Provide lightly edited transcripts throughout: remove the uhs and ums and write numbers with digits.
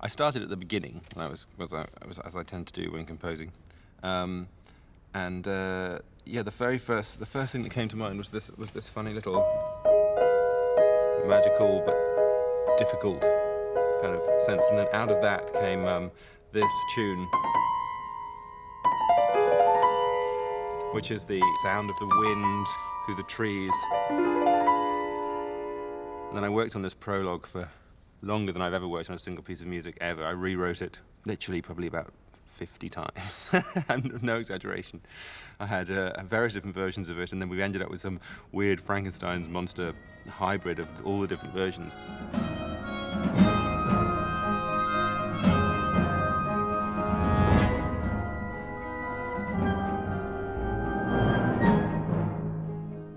I started at the beginning, as I tend to do when composing, yeah, the first thing that came to mind was this funny little magical but difficult kind of sense, and then out of that came this tune, which is the sound of the wind through the trees. And then I worked on this prologue for longer than I've ever worked on a single piece of music ever. I rewrote it literally probably about 50 times. No exaggeration. I had various different versions of it, and then we ended up with some weird Frankenstein's monster hybrid of all the different versions.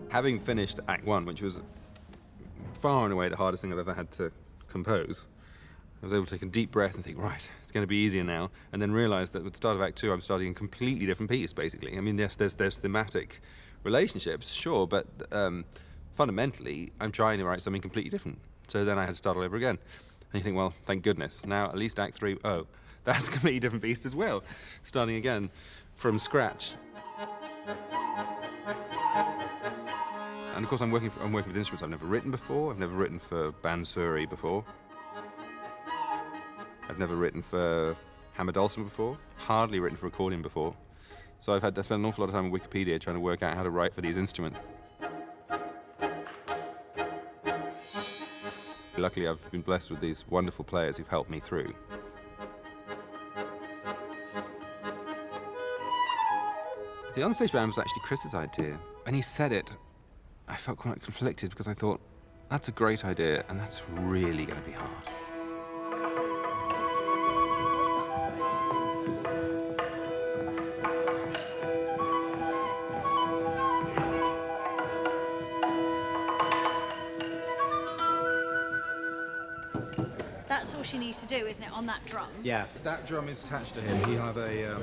Having finished Act 1, which was far and away the hardest thing I've ever had to compose, I was able to take a deep breath and think, right, it's going to be easier now, and then realise that at the start of Act 2 I'm starting a completely different piece, basically. I mean, yes, there's thematic relationships, sure, but fundamentally I'm trying to write something completely different. So then I had to start all over again. And you think, well, thank goodness. Now at least Act 3, oh, that's a completely different beast as well, starting again from scratch. And of course I'm working with instruments I've never written before. I've never written for bansuri before. I've never written for hammer dulcimer before. Hardly written for accordion before. So I've had to spend an awful lot of time on Wikipedia trying to work out how to write for these instruments. Luckily I've been blessed with these wonderful players who've helped me through. The onstage band was actually Chris's idea. And he said it, I felt quite conflicted because I thought, that's a great idea and that's really going to be hard. That's all she needs to do, isn't it, on that drum? Yeah. That drum is attached to him. He'll have a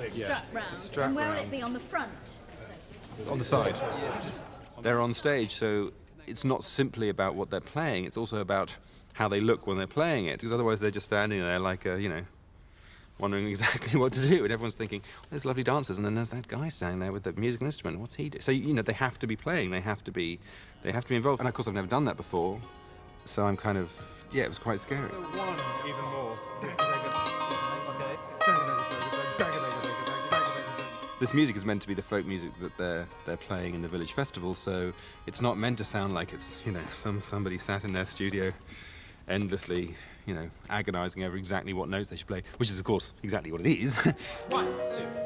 Strap round. strap and where will round. it be, on the front? On the side. They're on stage, so it's not simply about what they're playing, it's also about how they look when they're playing it, because otherwise they're just standing there like, wondering exactly what to do, and everyone's thinking, oh, there's lovely dancers, and then there's that guy standing there with the musical instrument, what's he doing? So, they have to be playing, they have to be involved. And of course I've never done that before, so I'm kind of, yeah, it was quite scary. One even more. This music is meant to be the folk music that they're playing in the village festival, so it's not meant to sound like it's, somebody sat in their studio endlessly, agonizing over exactly what notes they should play, which is, of course, exactly what it is. 1, 2,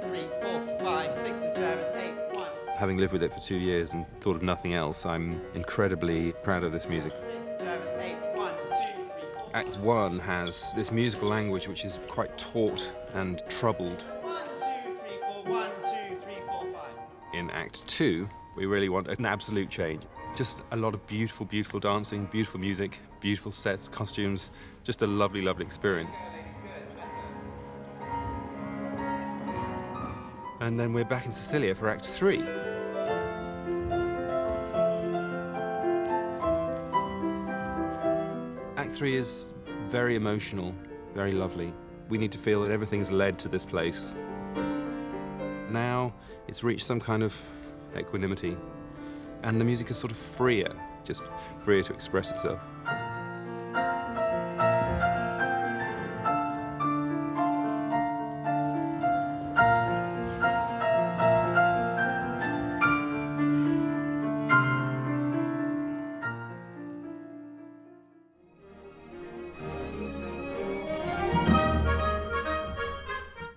3, 4, 5, 6, 7, 8, 1. Having lived with it for 2 years and thought of nothing else, I'm incredibly proud of this music. 6, 7, 8, 1, 2, 3, 4. Act 1 has this musical language which is quite taut and troubled. 1, 2, 3, 4, 1, 2, 3, 4, 5. In Act 2, we really want an absolute change. Just a lot of beautiful, beautiful dancing, beautiful music, beautiful sets, costumes, just a lovely, lovely experience. And then we're back in Sicilia for Act 3. Act 3 is very emotional, very lovely. We need to feel that everything's led to this place. Now it's reached some kind of equanimity, and the music is sort of freer, just freer to express itself.